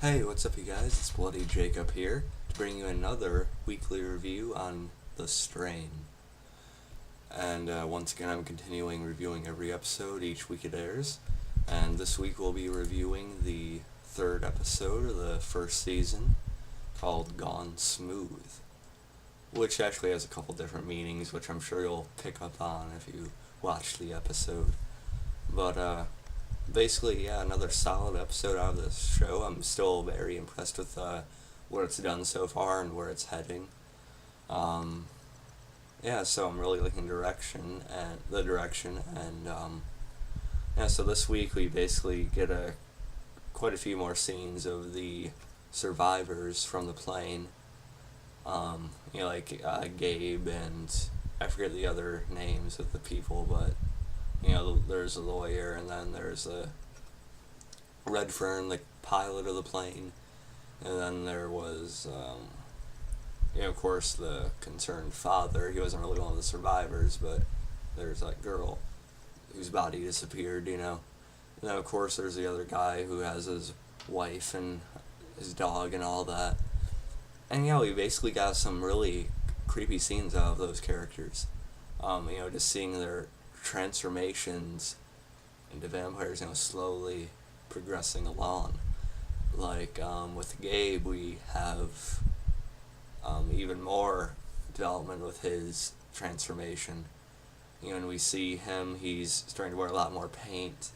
Hey, what's up, you guys? It's Bloody Jacob here to bring you another weekly review on The Strain. And once again, I'm continuing reviewing every episode each week it airs. And this week we'll be reviewing the third episode of the first season called Gone Smooth, which actually has a couple different meanings, which I'm sure you'll pick up on if you watch the episode. But basically, yeah, another solid episode out of this show. I'm still very impressed with what it's done so far and where it's heading. Yeah, so I'm really liking the direction, and yeah. So this week we basically get quite a few more scenes of the survivors from the plane. Like Gabe and I forget the other names of the people, but there's a lawyer, and then there's a Redfern, the pilot of the plane, and then there was, of course, the concerned father. He wasn't really one of the survivors, but there's that girl whose body disappeared, And then, of course, there's the other guy who has his wife and his dog and all that. And, we basically got some really creepy scenes out of those characters. Just seeing their transformations into vampires, slowly progressing along. Like, with Gabe, we have even more development with his transformation. And we see him, he's starting to wear a lot more paint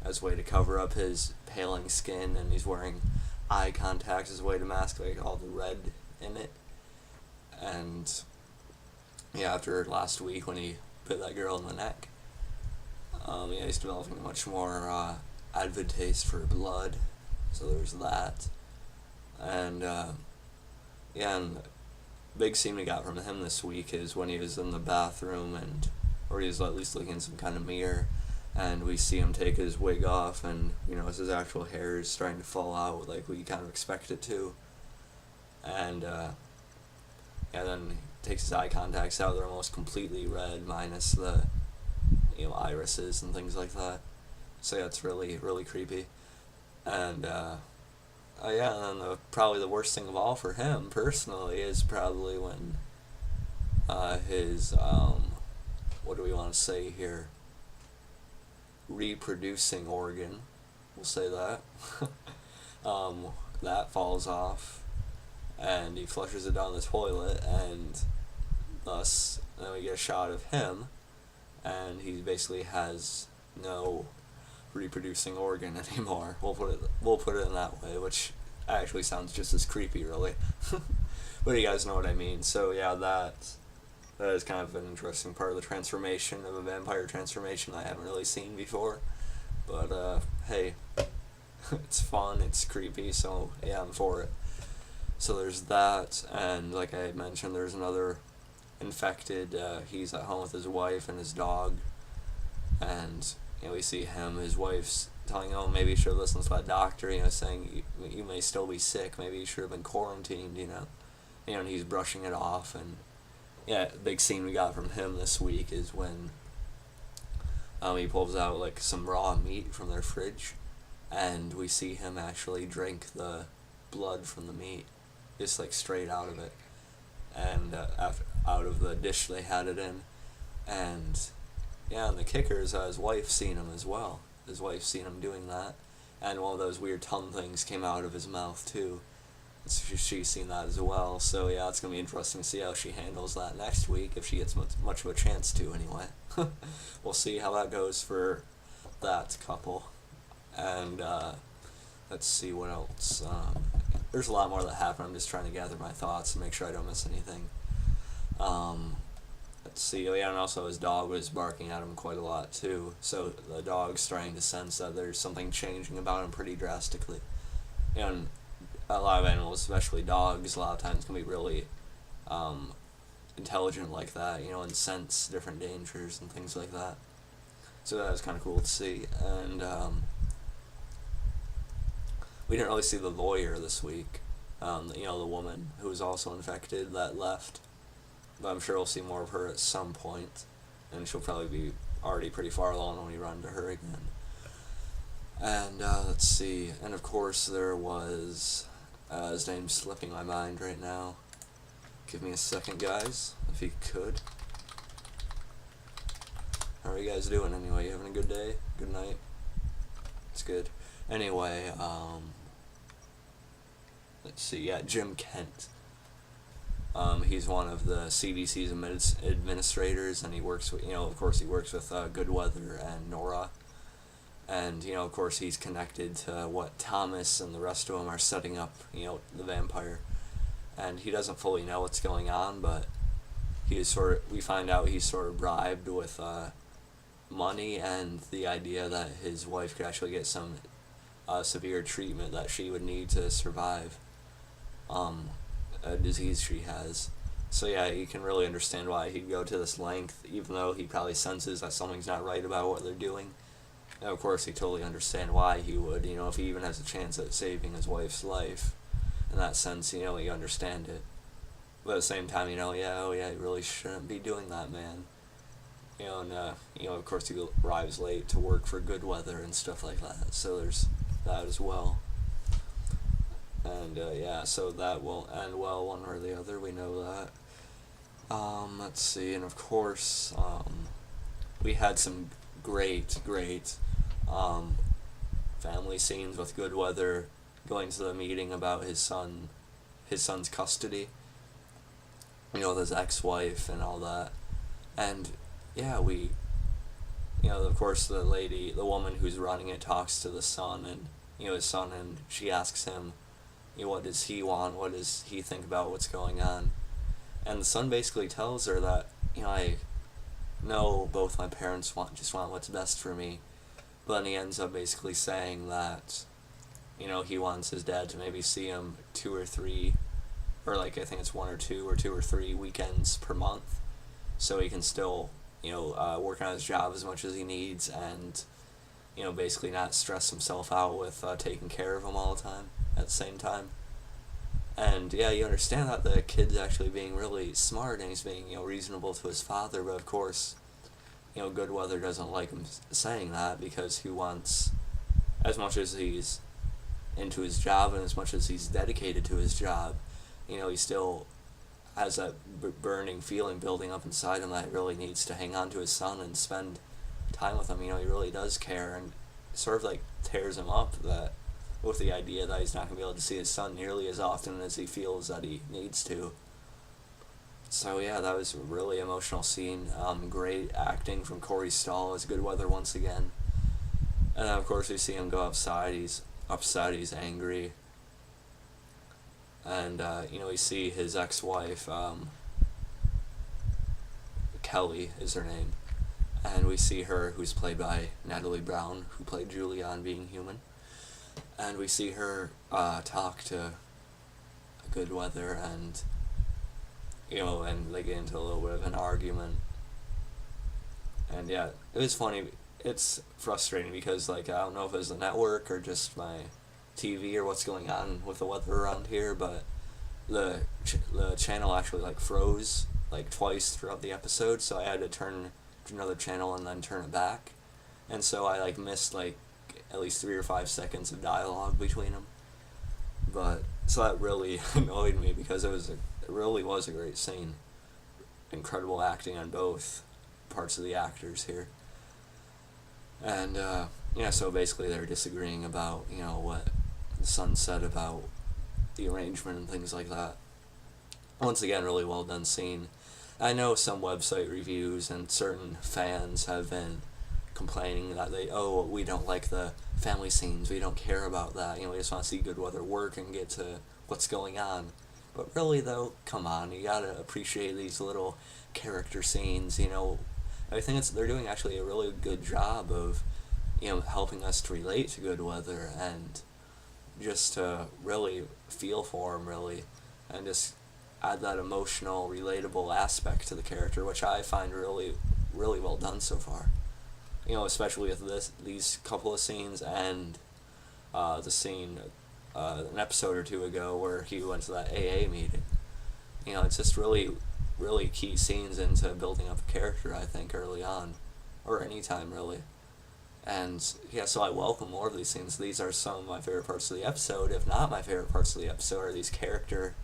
as a way to cover up his paling skin, and he's wearing eye contact as a way to mask all the red in it. And after last week when he bit that girl in the neck, he's developing a much more avid taste for blood, so there's that. And and the big scene we got from him this week is when he was in the bathroom, or he was at least looking in some kind of mirror, and we see him take his wig off, and as his actual hair is starting to fall out like we kind of expect it to. And then he takes his eye contacts out, they're almost completely red minus the irises and things like that. So it's really, really creepy. And and then probably the worst thing of all for him personally is probably when his what do we want to say here, reproducing organ, we'll say that, that falls off, and he flushes it down the toilet, and thus then we get a shot of him, and he basically has no reproducing organ anymore. We'll put it in that way, which actually sounds just as creepy, really. But you guys know what I mean. So that is kind of an interesting part of the transformation, of a vampire transformation I haven't really seen before. But hey, it's fun, it's creepy, so yeah, I'm for it. So there's that, and like I mentioned, there's another infected. He's at home with his wife and his dog, and we see him, his wife's telling him, maybe you should have listened to that doctor, saying you may still be sick, maybe you should have been quarantined, and he's brushing it off. And the big scene we got from him this week is when he pulls out some raw meat from their fridge, and we see him actually drink the blood from the meat, just straight out of it, and out of the dish they had it in. And and the kicker is his wife seen him as well. His wife seen him doing that, and one of those weird tongue things came out of his mouth too. She's seen that as well. So it's gonna be interesting to see how she handles that next week, if she gets much of a chance to anyway. We'll see how that goes for that couple. And let's see what else. There's a lot more that happened. I'm just trying to gather my thoughts and make sure I don't miss anything. Let's see. And also his dog was barking at him quite a lot too. So the dog's starting to sense that there's something changing about him pretty drastically. And a lot of animals, especially dogs, a lot of times can be really intelligent like that, and sense different dangers and things like that. So that was kind of cool to see. And we didn't really see the lawyer this week. The woman who was also infected that left. But I'm sure we'll see more of her at some point, and she'll probably be already pretty far along when we run to her again. And let's see, and of course there was, his name's slipping my mind right now. Give me a second, guys, if you could. How are you guys doing anyway? You having a good day? Good night? It's good. Anyway, let's see, yeah, Jim Kent. He's one of the CDC's administrators, and he works with, of course he works with Goodweather and Nora. And, of course he's connected to what Thomas and the rest of them are setting up, the vampire. And he doesn't fully know what's going on, but we find out he's sort of bribed with money and the idea that his wife could actually get some severe treatment that she would need to survive a disease she has. So yeah, you can really understand why he'd go to this length, even though he probably senses that something's not right about what they're doing. And of course, he totally understand why he would, if he even has a chance at saving his wife's life. In that sense, you understand it. But at the same time, you really shouldn't be doing that, man. And, of course he arrives late to work for Goodweather and stuff like that. So there's that as well. And, so that will end well one or the other, we know that. Let's see, and of course, we had some great, family scenes with Goodweather going to the meeting about his son's custody, with his ex-wife and all that. And, yeah, of course the woman who's running it talks to the son, and, his son, and she asks him, what does he want, what does he think about what's going on? And the son basically tells her that, I know both my parents just want what's best for me, but then he ends up basically saying that, he wants his dad to maybe see him 2 or 3, or I think it's 1 or 2 or 2 or 3 weekends per month, so he can still, work on his job as much as he needs, and, basically not stress himself out with taking care of him all the time at the same time. And yeah, you understand that the kid's actually being really smart, and he's being, reasonable to his father, but of course, Goodweather doesn't like him saying that, because he wants, as much as he's into his job and as much as he's dedicated to his job, he still has that burning feeling building up inside him that he really needs to hang on to his son and spend time with him. He really does care, and sort of tears him up that with the idea that he's not going to be able to see his son nearly as often as he feels that he needs to. So yeah, that was a really emotional scene. Great acting from Corey Stahl as Goodweather once again. And then of course we see him go outside. He's upset, he's angry. And, we see his ex-wife, Kelly is her name. And we see her, who's played by Natalie Brown, who played Julia on Being Human. And we see her talk to Goodweather, and and they get into a little bit of an argument. And yeah, it was funny. It's frustrating because I don't know if it was the network or just my TV or what's going on with the weather around here, but the channel actually froze twice throughout the episode, so I had to turn to another channel and then turn it back. And so I missed at least 3 or 5 seconds of dialogue between them. But so that really annoyed me, because it really was a great scene. Incredible acting on both parts of the actors here. And so basically they're disagreeing about what the son said about the arrangement and things like that. Once again, really well done scene. I know some website reviews and certain fans have been complaining that we don't like the family scenes, we don't care about that, we just want to see Goodweather work and get to what's going on. But really though, come on, you gotta appreciate these little character scenes. I think they're doing actually a really good job of helping us to relate to Goodweather and just to really feel for him, really, and just add that emotional, relatable aspect to the character, which I find really, really well done so far. Especially with these couple of scenes, and the scene an episode or 2 ago where he went to that AA meeting. It's just really, really key scenes into building up a character, I think, early on, or anytime really. And yeah, so I welcome more of these things. These are some of my favorite parts of the episode. If not my favorite parts of the episode, are these character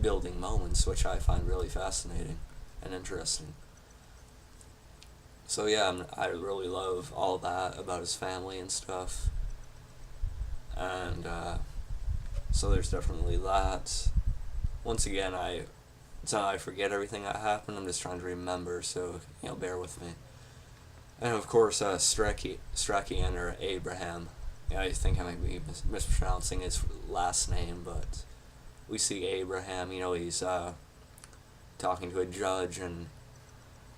building moments, which I find really fascinating and interesting. So yeah, I really love all that about his family and stuff. And so there's definitely that. Once again, it's not I forget everything that happened. I'm just trying to remember, so bear with me. And of course, Strachian or Abraham. Yeah, I think I might be mispronouncing his last name, but we see Abraham. He's talking to a judge, and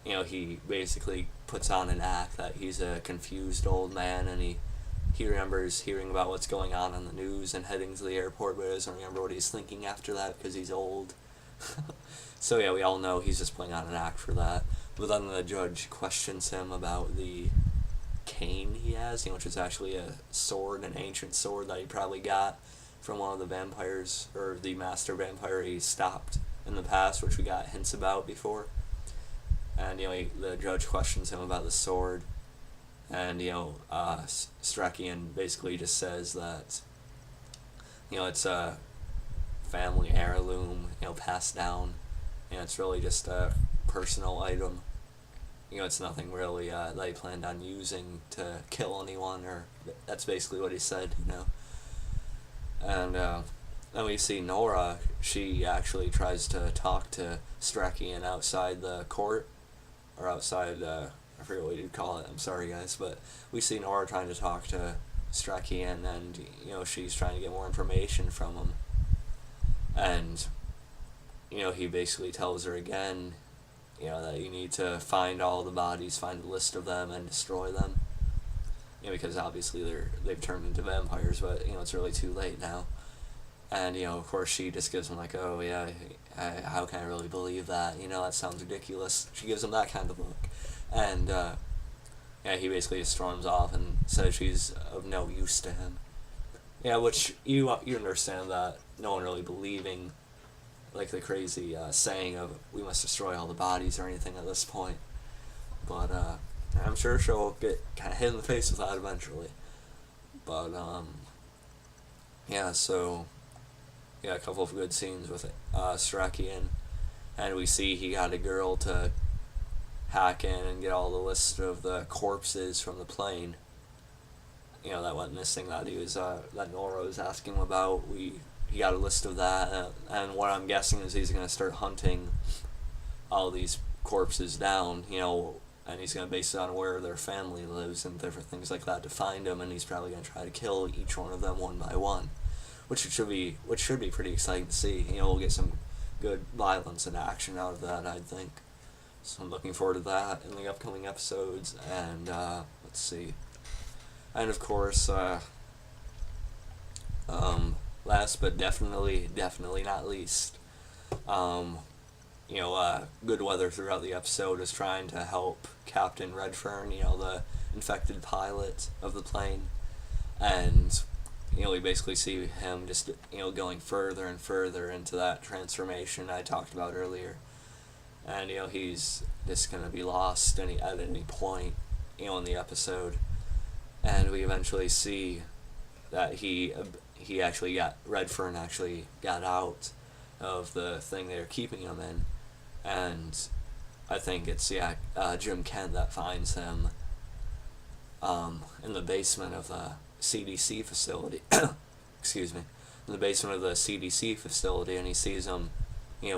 he basically puts on an act that he's a confused old man, and he remembers hearing about what's going on in the news and heading to the airport, but he doesn't remember what he's thinking after that because he's old. So yeah, we all know he's just putting on an act for that. But then the judge questions him about the cane he has, which is actually a sword, an ancient sword that he probably got from one of the vampires, or the master vampire he stopped in the past, which we got hints about before. And the judge questions him about the sword, and Strachian basically just says that it's a family heirloom, passed down. It's really just a personal item. It's nothing really that he planned on using to kill anyone, or that's basically what he said. And then we see Nora. She actually tries to talk to Strachian outside the court, or outside, I forget what you'd call it, I'm sorry guys, but we see Nora trying to talk to Strachian, and, she's trying to get more information from him. And, he basically tells her again, that you need to find all the bodies, find a list of them, and destroy them. Because obviously they've turned into vampires, but, it's really too late now. And, of course she just gives him like, oh yeah, how can I really believe that? That sounds ridiculous. She gives him that kind of look. And, he basically just storms off and says she's of no use to him. Yeah, which you understand that no one really believing, like the crazy saying of we must destroy all the bodies or anything at this point. But I'm sure she'll get kind of hit in the face with that eventually. But so a couple of good scenes with Strachian, and we see he got a girl to hack in and get all the list of the corpses from the plane. That went missing that he was that Nora was asking him about. He got a list of that, and what I'm guessing is he's gonna start hunting all these corpses down, and he's gonna base it on where their family lives and different things like that to find them, and he's probably gonna try to kill each one of them one by one, which should be pretty exciting to see. We'll get some good violence and action out of that, I think. So I'm looking forward to that in the upcoming episodes, and let's see. And of course, last but definitely not least, good weather throughout the episode is trying to help Captain Redfern, the infected pilot of the plane, and we basically see him just going further and further into that transformation I talked about earlier, and he's just gonna be lost at any point in the episode, and we eventually see that Redfern actually got out of the thing they're keeping him in, and I think it's Jim Kent that finds him in the basement of the CDC facility. Excuse me, in the basement of the CDC facility, and he sees him,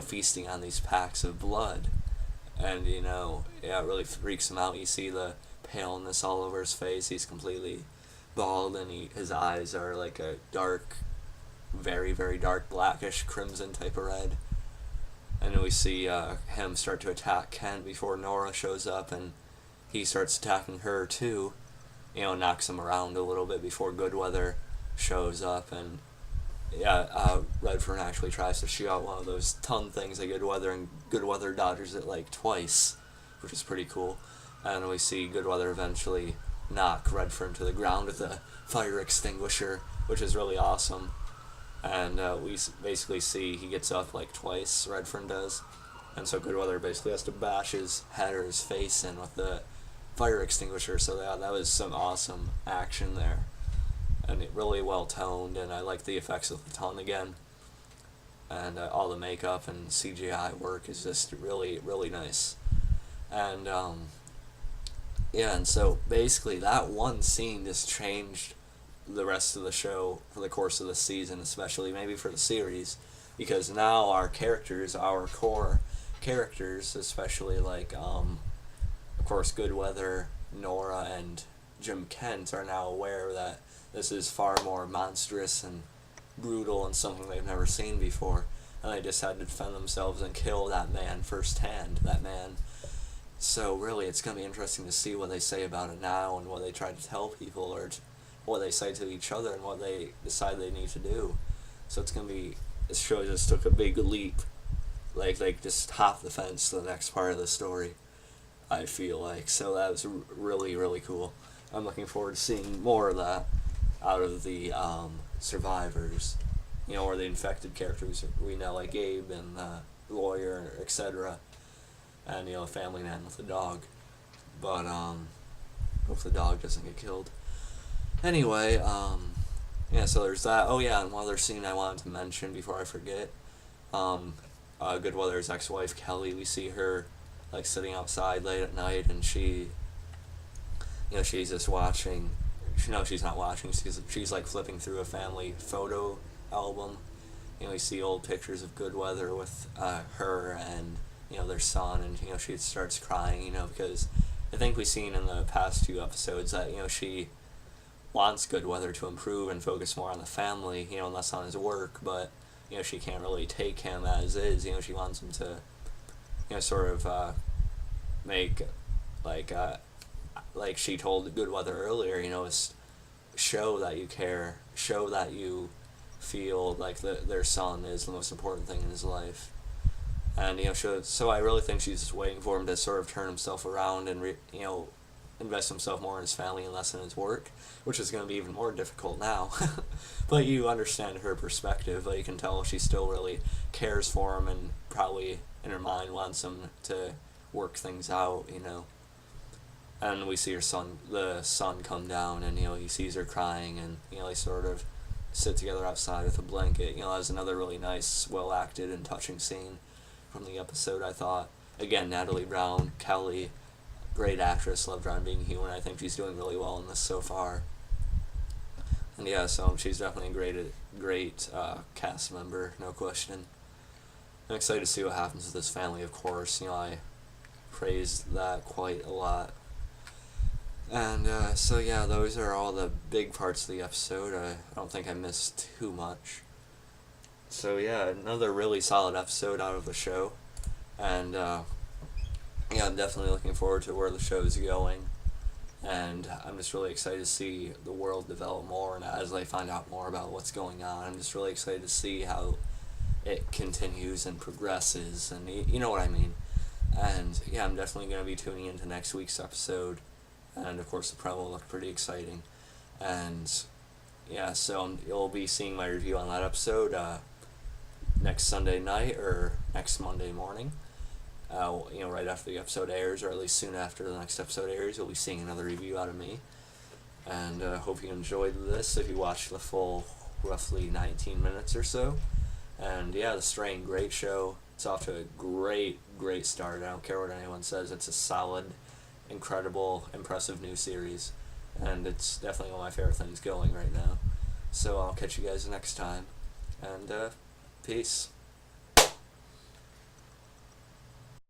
feasting on these packs of blood, and it really freaks him out. You see the paleness all over his face. He's completely bald, and his eyes are like a dark, very, very dark blackish crimson type of red. And then we see him start to attack Kent before Nora shows up, and he starts attacking her too. Knocks him around a little bit before Goodweather shows up, and Redfern actually tries to shoot out one of those ton things at Goodweather, and Goodweather dodges it like twice, which is pretty cool. And we see Goodweather eventually knock Redfern to the ground with a fire extinguisher, which is really awesome. And we basically see he gets up like twice, Redfern does, and so Goodweather basically has to bash his head or his face in with the fire extinguisher. So that was some awesome action there, and it really well toned. And I like the effects of the ton again, and all the makeup and CGI work is just really really nice. And yeah, and so basically that one scene just changed the rest of the show for the course of the season, especially maybe for the series, because now our characters, our core characters, especially like of course Goodweather, Nora, and Jim Kent, are now aware that this is far more monstrous and brutal and something they've never seen before, and they just had to defend themselves and kill that man firsthand. That man. So really, it's gonna be interesting to see what they say about it now and what they try to tell people, or what they say to each other and what they decide they need to do. So it's gonna be. This show just took a big leap, like just hop the fence to the next part of the story. I feel like so that was really really cool. I'm looking forward to seeing more of that out of the survivors, or the infected characters we know, like Gabe and the lawyer, etc., and a family man with a dog. But hope the dog doesn't get killed. Anyway, yeah, so there's that. Oh yeah, and one other scene I wanted to mention before I forget. Goodweather's ex-wife Kelly, we see her like sitting outside late at night, and she's just watching. No, she's not watching. She's like flipping through a family photo album. We see old pictures of Goodweather with her and their son, and she starts crying. Because I think we've seen in the past 2 episodes that she wants Goodweather to improve and focus more on the family, and less on his work. But she can't really take him as is. She wants him to sort of make like she told Goodweather earlier, is show that you care, show that you feel like their son is the most important thing in his life. And so I really think she's just waiting for him to sort of turn himself around and invest himself more in his family and less in his work, which is going to be even more difficult now. But you understand her perspective. But you can tell she still really cares for him and probably in her mind wants him to work things out. And we see the sun come down, and he sees her crying, and they sort of sit together outside with a blanket. That was another really nice, well acted and touching scene from the episode, I thought. Again, Natalie Brown, Kelly, great actress, loved her on Being Human. I think she's doing really well in this so far. And yeah, so she's definitely a great cast member, no question. I'm excited to see what happens with this family, of course. I praised that quite a lot. And so yeah, those are all the big parts of the episode. I don't think I missed too much. So yeah, another really solid episode out of the show. And yeah, I'm definitely looking forward to where the show is going. And I'm just really excited to see the world develop more, and as I find out more about what's going on, I'm just really excited to see how it continues and progresses, and you know what I mean. And yeah, I'm definitely going to be tuning into next week's episode. And of course the promo looked pretty exciting. And yeah, so you'll be seeing my review on that episode next Sunday night or next Monday morning. Right after the episode airs, or at least soon after the next episode airs, you'll be seeing another review out of me. And hope you enjoyed this if you watched the full roughly 19 minutes or so. And yeah, The Strain, great show. It's off to a great start. I don't care what anyone says. It's a solid, incredible, impressive new series. And it's definitely one of my favorite things going right now. So I'll catch you guys next time. And peace.